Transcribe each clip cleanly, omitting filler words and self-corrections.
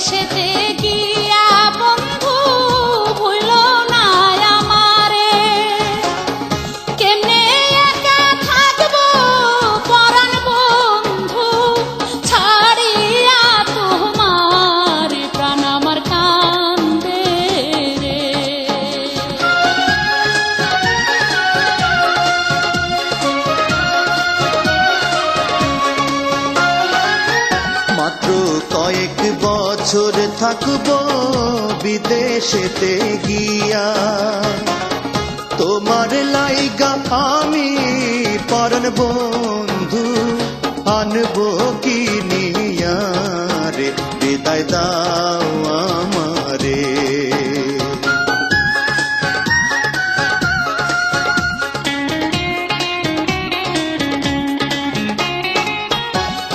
বিদেশেতে গিয়া বন্ধু ভুল না আমারে, কেমনে একা থাকবো পরাণ বন্ধু ছাড়িয়া তোমার, প্রাণ আমার কান্দে রে। মাত্র কয়েক বছর থাকবো বিদেশেতে গিয়া, তোমার লাইগা আমি পরাণ বন্ধু আনবো কিনিয়া রে, বিদায় দাও আমারে।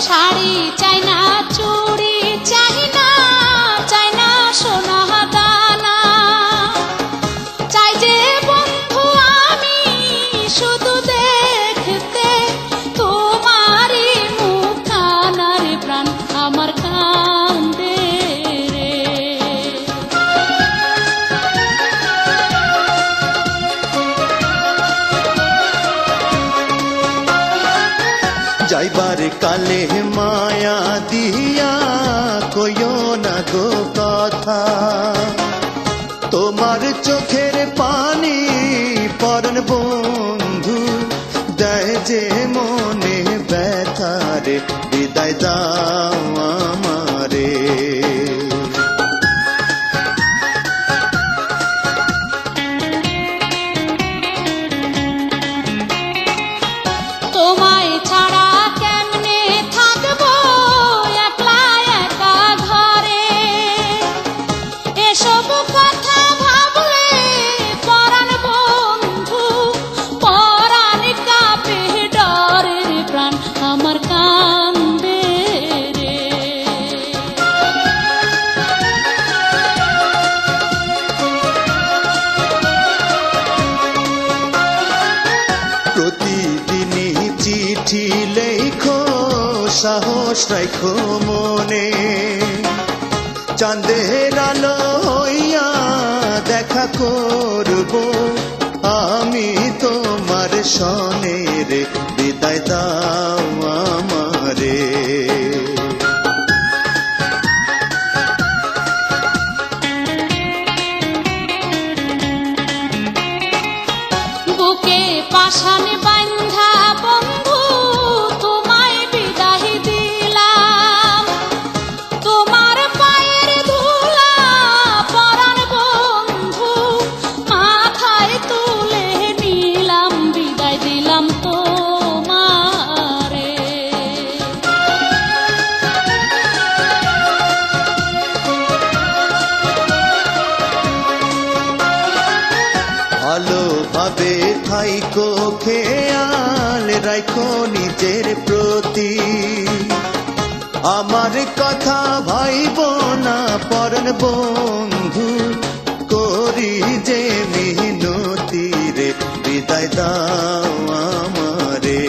শাড়ি চাই না, চুড়ি চাই না, চাই না সোনা দানা, চাই যে বন্ধু আমি শুধু দেখতে তোমারই মুখখানা রে, প্রাণ আমার কান্দে রে। যাইবার কালে মায়া দিয়া কইও না গো কথা, তোমার চোখের পানি পরাণ বন্ধু দেয় যে মনে ব্যথা রে, বিদায় দাও আমারে। তোমায় ছাড়া কেমনে থাকবো একলা একা ঘরে, এসব কথা ভাবলে পরাণ বন্ধু পরাণ কাঁপে ডরে, প্রাণ আমার কান্দে রে। প্রতিদিনই চিঠি লেখো, সাহস রাখো মনে, চাঁদের আলো হইয়া দেখা করব আমি তোমার সনে রে, বিদায় দাও আমারে। বুকে পাষাণ বান্ধা বন্ধু তোমায় বিদায় দিলাম, তোমার পায়ের ধুলা পরাণ বন্ধু মাথায় তুলে নিলাম, বিদায় দিলাম তোমারে। ভালোভাবে থাইকো, খেয়াল রাখো নিজের প্রতি, আমার কথা ভাইব না পরাণ বন্ধু করি যে মিনতি রে, বিদায় দাও আমারে।